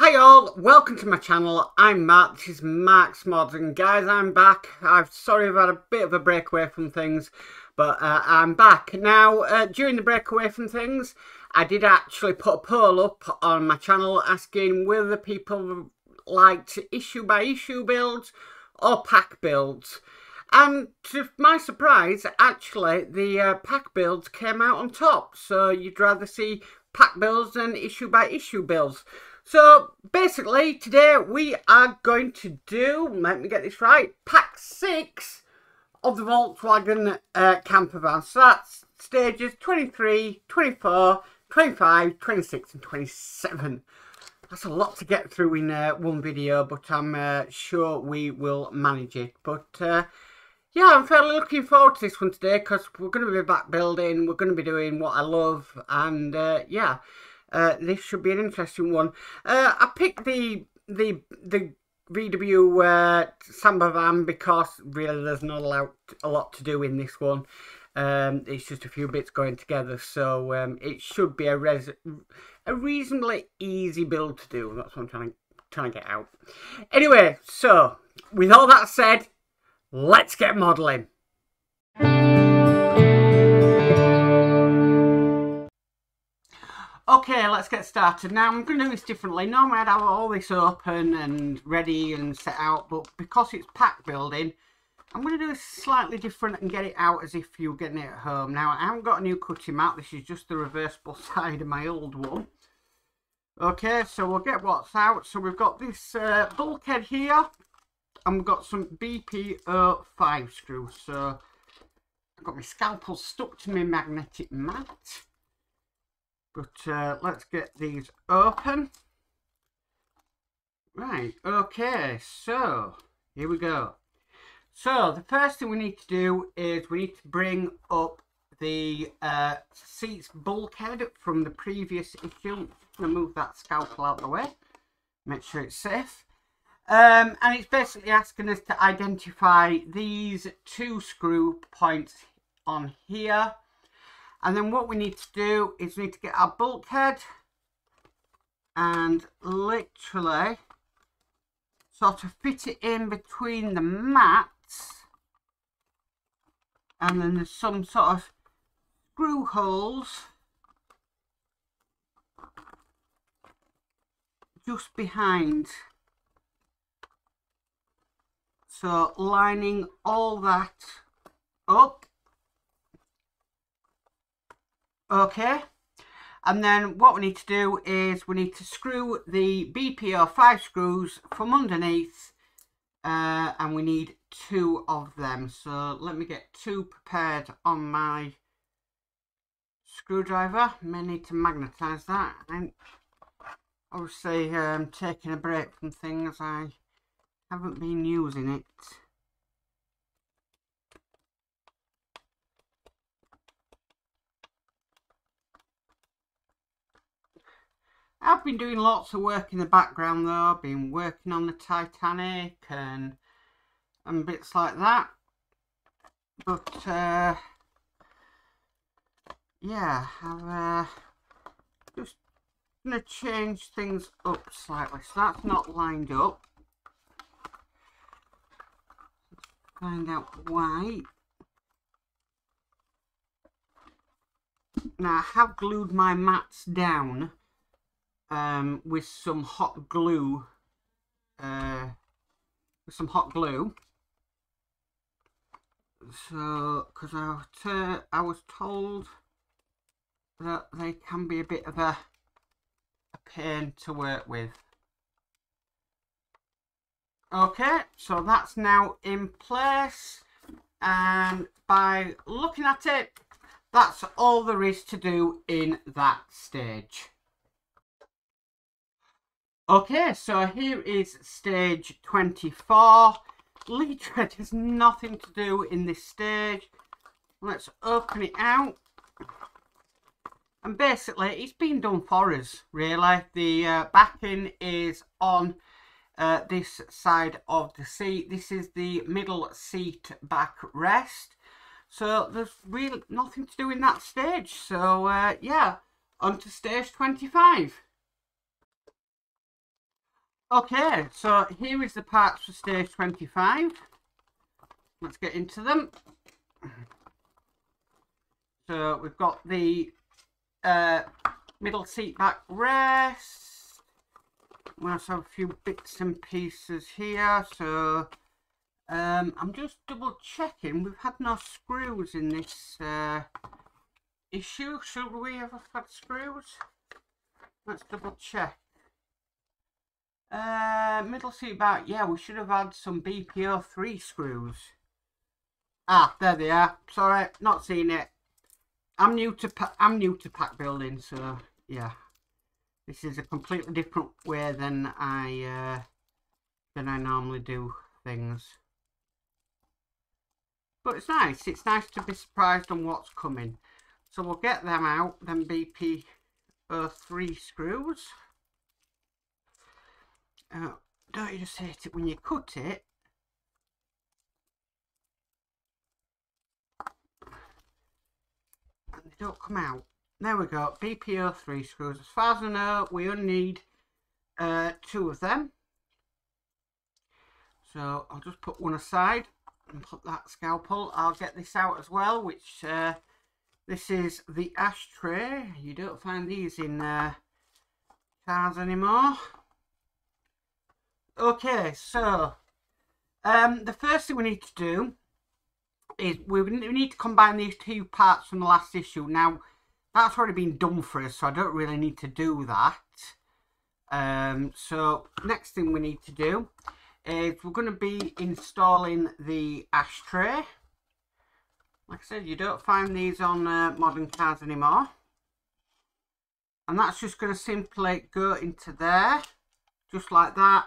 Hi all, welcome to my channel. I'm Matt, this is Mark's Modz, and guys, I'm back. I'm sorry I've had a bit of a break away from things, but I'm back. Now, during the break away from things, I did actually put a poll up on my channel asking whether the people liked issue by issue builds or pack builds. And to my surprise, actually, the pack builds came out on top. So you'd rather see pack builds than issue by issue builds. So basically today we are going to do, let me get this right, pack 6 of the Volkswagen Campervan. So that's stages 23, 24, 25, 26 and 27. That's a lot to get through in one video, but I'm sure we will manage it. But yeah, I'm fairly looking forward to this one today because we're going to be back building, we're going to be doing what I love, and yeah. This should be an interesting one. I picked the VW Samba van because really there's not a lot to do in this one. It's just a few bits going together, so it should be a reasonably easy build to do. That's what I'm trying to get out. Anyway, so with all that said, let's get modelling. Okay, let's get started. Now, I'm going to do this differently. Normally I'd have all this open and ready and set out, but because it's pack building, I'm going to do it slightly different and get it out as if you were getting it at home. Now, I haven't got a new cutting mat. This is just the reversible side of my old one. Okay, so we'll get what's out. So we've got this bulkhead here, and we've got some BP05 screws. So I've got my scalpel stuck to my magnetic mat. But let's get these open. Right, okay, so here we go. So the first thing we need to do is we need to bring up the seats bulkhead from the previous issue. I'm just going to move that scalpel out of the way, make sure it's safe. And it's basically asking us to identify these 2 screw points on here. And then what we need to do is we need to get our bulkhead and literally sort of fit it in between the mats. And then there's some sort of screw holes just behind. So lining all that up. Okay, and then what we need to do is we need to screw the BP05 screws from underneath, and we need 2 of them. So let me get 2 prepared on my screwdriver. May need to magnetise that. I'm obviously taking a break from things. I haven't been using it. I've been doing lots of work in the background though. I've been working on the Titanic and bits like that. But yeah, I'm just going to change things up slightly. So that's not lined up. Let's find out why. Now I have glued my mats down with some hot glue, so because I was told that they can be a bit of a pain to work with. Okay, so that's now in place, and by looking at it, that's all there is to do in that stage. Okay, so here is stage 24. Literally, there's nothing to do in this stage. Let's open it out. And basically, it's been done for us, really. The backing is on this side of the seat. This is the middle seat backrest. So there's really nothing to do in that stage. So yeah, on to stage 25. Okay, so here is the parts for stage 25. Let's get into them. So we've got the middle seat back rest. We also have a few bits and pieces here. So I'm just double checking. We've had no screws in this issue. Should we have had screws? Let's double check. Middle seat back. Yeah, we should have had some BPO3 screws. Ah, there they are. Sorry, not seeing it. I'm new to pack building, so yeah, this is a completely different way than I normally do things. But it's nice. It's nice to be surprised on what's coming. So we'll get them out. Them BPO3 screws. Don't you just hate it when you cut it? And they don't come out. There we go, BPO3 screws. As far as I know, we only need 2 of them. So I'll just put one aside and put that scalpel. I'll get this out as well, which this is the ashtray. You don't find these in cars anymore. Okay, so the first thing we need to do is we need to combine these 2 parts from the last issue. Now, that's already been done for us, so I don't really need to do that. So next thing we need to do is we're going to be installing the ashtray. Like I said, you don't find these on modern cars anymore. And that's just going to simply go into there, just like that.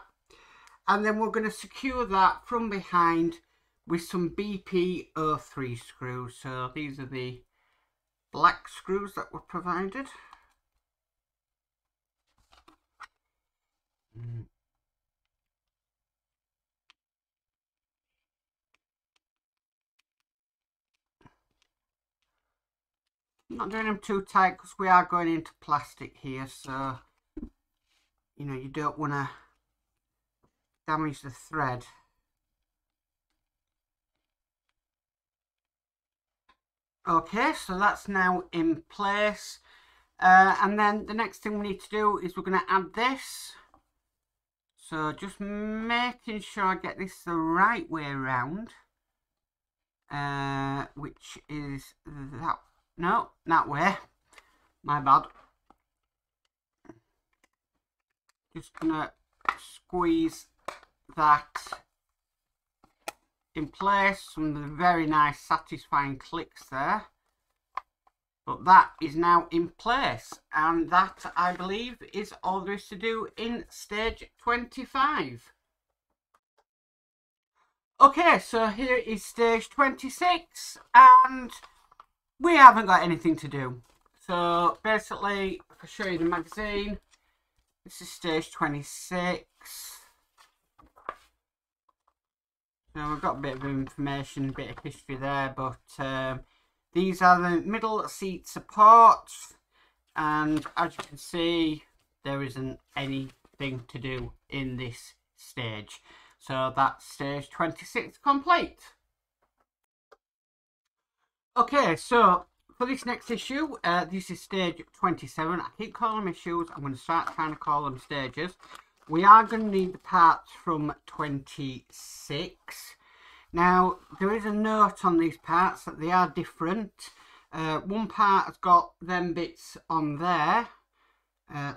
And then we're going to secure that from behind with some BPO3 screws. So these are the black screws that were provided. I'm not doing them too tight because we are going into plastic here, so you know, you don't want to damage the thread. Okay, so that's now in place. And then the next thing we need to do is we're going to add this. So just making sure I get this the right way around. Which is that, no, that way. My bad. Just going to squeeze that in place. Some very nice satisfying clicks there. But that is now in place, and that, I believe, is all there is to do in stage 25. Okay, so here is stage 26, and we haven't got anything to do. So basically, if I show you the magazine, this is stage 26. So we've got a bit of information, a bit of history there, but these are the middle seat supports, and as you can see, there isn't anything to do in this stage. So that's stage 26 complete. Okay, so for this next issue, this is stage 27. I keep calling them issues. I'm going to start trying to call them stages. We are going to need the parts from 26. Now, there is a note on these parts that they are different. One part has got them bits on there.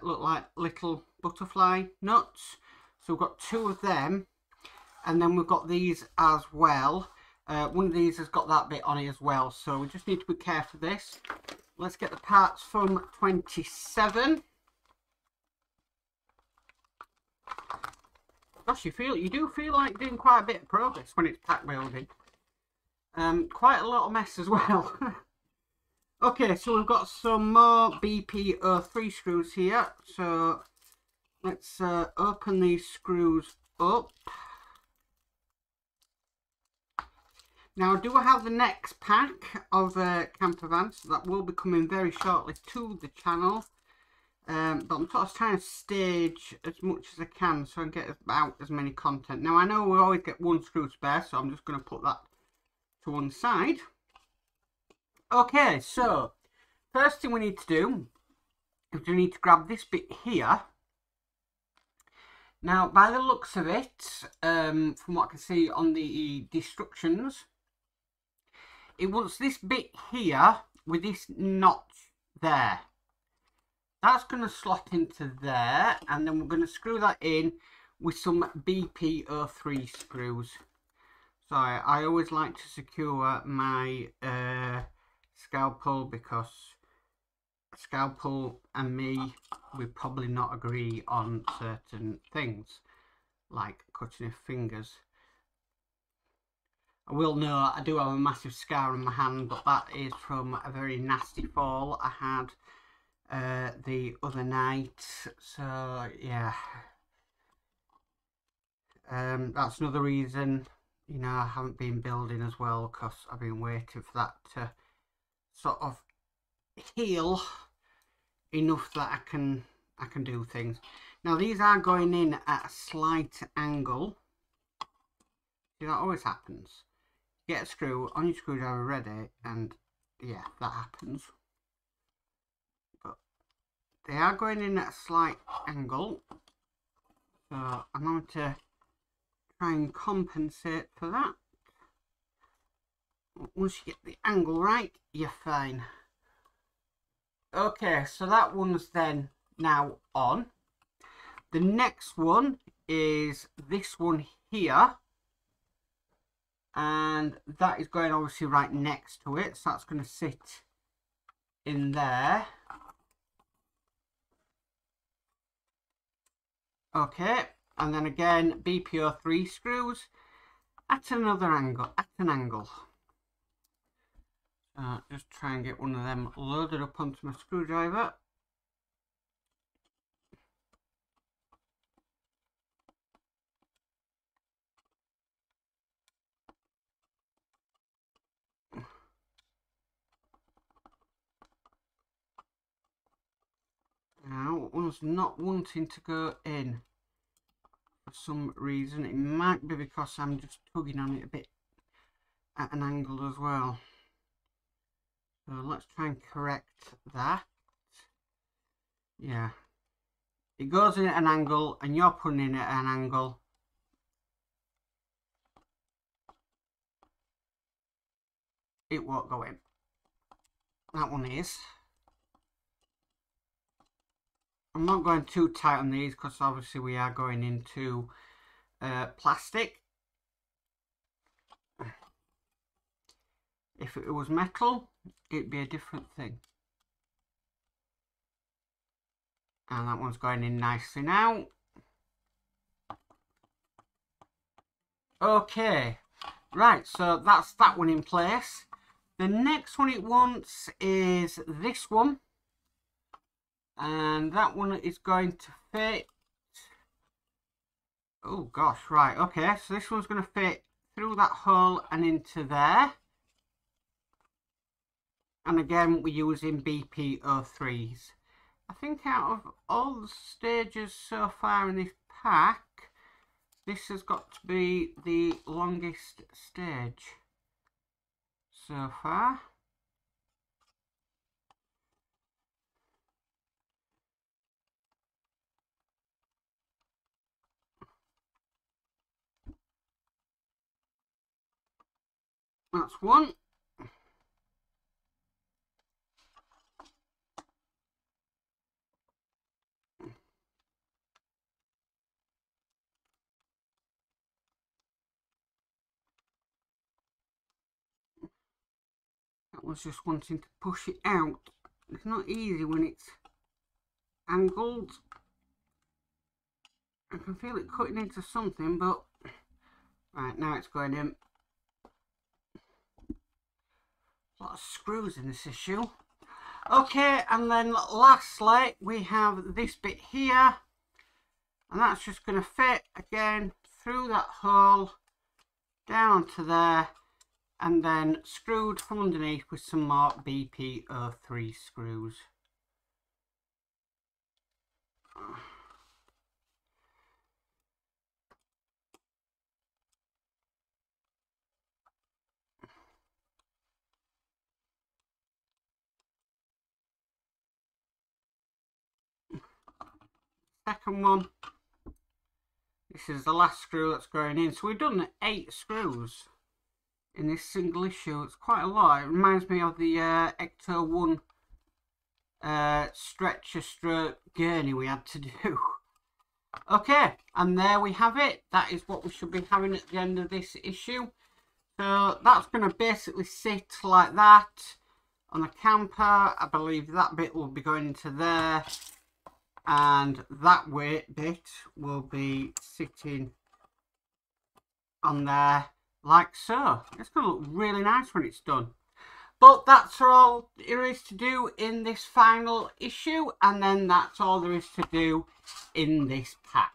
Look like little butterfly nuts. So we've got 2 of them. And then we've got these as well. One of these has got that bit on it as well. So we just need to be careful of this. Let's get the parts from 27. Gosh, you do feel like doing quite a bit of progress when it's pack building. Quite a lot of mess as well. Okay, so we've got some more BPO3 screws here. So let's open these screws up. Now, I do have the next pack of Campervan, so that will be coming very shortly to the channel. But I'm sort of trying to stage as much as I can so I can get about as many content. Now I know we always get one screw spare, so I'm just going to put that to one side. Okay, so first thing we need to do is we need to grab this bit here. Now, by the looks of it, from what I can see on the instructions, it wants this bit here with this notch there. That's going to slot into there, and then we're going to screw that in with some BP03 screws. So I always like to secure my scalpel, because scalpel and me, we probably not agree on certain things, like cutting your fingers. I will know I do have a massive scar on my hand, but that is from a very nasty fall I had the other night. So yeah, that's another reason, you know, I haven't been building as well, because I've been waiting for that to sort of heal enough that I can do things. Now these are going in at a slight angle. See, that always happens. You get a screw on your screwdriver ready, and yeah, that happens. But they are going in at a slight angle, so I'm going to try and compensate for that. Once you get the angle right, you're fine. Okay, so that one's then now on. The next one is this one here, and that is going obviously right next to it, so that's going to sit in there. Okay, and then again BP03 screws at another angle, just try and get one of them loaded up onto my screwdriver. Now, one's not wanting to go in for some reason. It might be because I'm just tugging on it a bit at an angle as well. So let's try and correct that. Yeah. It goes in at an angle and you're putting in at an angle. It won't go in. That one is. I'm not going too tight on these because obviously we are going into plastic. If it was metal, it'd be a different thing. And that one's going in nicely now. Okay, right, so that's that one in place. The next one it wants is this one. And that one is going to fit. Oh gosh, right, okay, so this one's going to fit through that hole and into there. And again, we're using BP03s. I think out of all the stages so far in this pack, this has got to be the longest stage so far. That's one. That was just wanting to push it out. It's not easy when it's angled. I can feel it cutting into something, but right, now it's going in. A lot of screws in this issue. Okay, and then lastly we have this bit here, and that's just going to fit again through that hole down to there, and then screwed from underneath with some more BP03 screws. Second one. This is the last screw that's going in. So we've done 8 screws in this single issue. It's quite a lot. It reminds me of the Ecto 1 stretcher stroke gurney we had to do. Okay, and there we have it. That is what we should be having at the end of this issue. So that's going to basically sit like that on the camper. I believe that bit will be going into there, and that weight bit will be sitting on there like so. It's going to look really nice when it's done. But that's all there is to do in this final issue, and then that's all there is to do in this pack.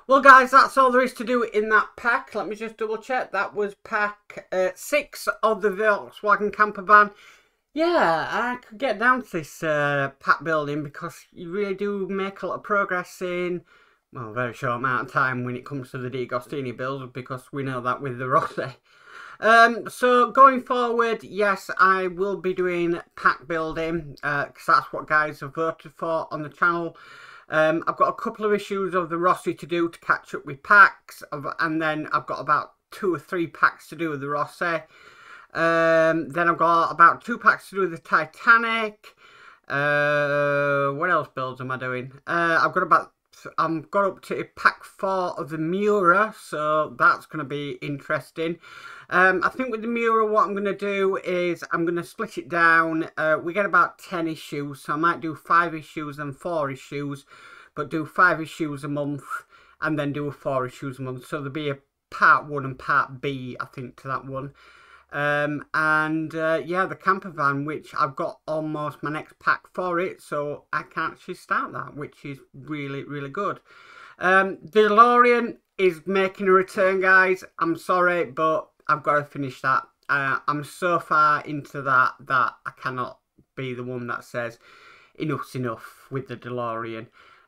Well guys, that's all there is to do in that pack. Let me just double check. That was pack 6 of the Volkswagen Campervan. Yeah, I could get down to this pack building because you really do make a lot of progress in, well, a very short amount of time when it comes to the D'Agostini builds, because we know that with the Rossi. So going forward, yes, I will be doing pack building because that's what guys have voted for on the channel. I've got a couple of issues of the Rossi to do to catch up with packs, and then I've got about 2 or 3 packs to do with the Rossi. Then I've got about 2 packs to do with the Titanic. What else builds am I doing? I've got up to pack 4 of the Miura, so that's going to be interesting. I think with the Miura, what I'm going to do is I'm going to split it down. We get about 10 issues, so I might do 5 issues and 4 issues, but do 5 issues a month and then do 4 issues a month. So there'll be a part 1 and part B, I think, to that one. Yeah, the campervan, which I've got almost my next pack for it, so I can actually start that, which is really, really good. The DeLorean is making a return, guys. I'm sorry, but I've got to finish that. I'm so far into that I cannot be the one that says enough's enough with the DeLorean.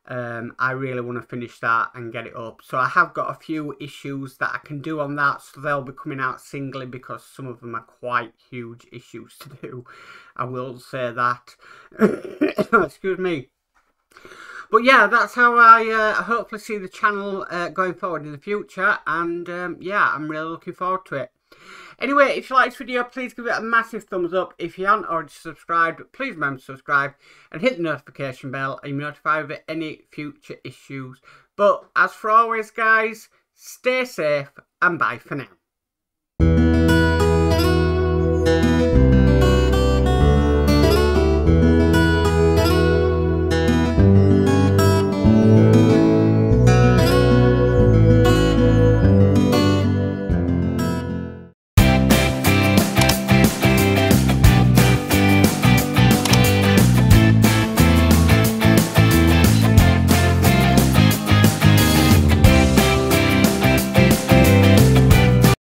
I really want to finish that and get it up. So I have got a few issues that I can do on that, so they'll be coming out singly because some of them are quite huge issues to do. I will say that. Excuse me. But yeah, that's how I hopefully see the channel going forward in the future, and yeah, I'm really looking forward to it. Anyway, if you like this video, please give it a massive thumbs up. If you haven't already subscribed, please remember to subscribe and hit the notification bell and you'll be notified of any future issues. But as for always, guys, stay safe and bye for now.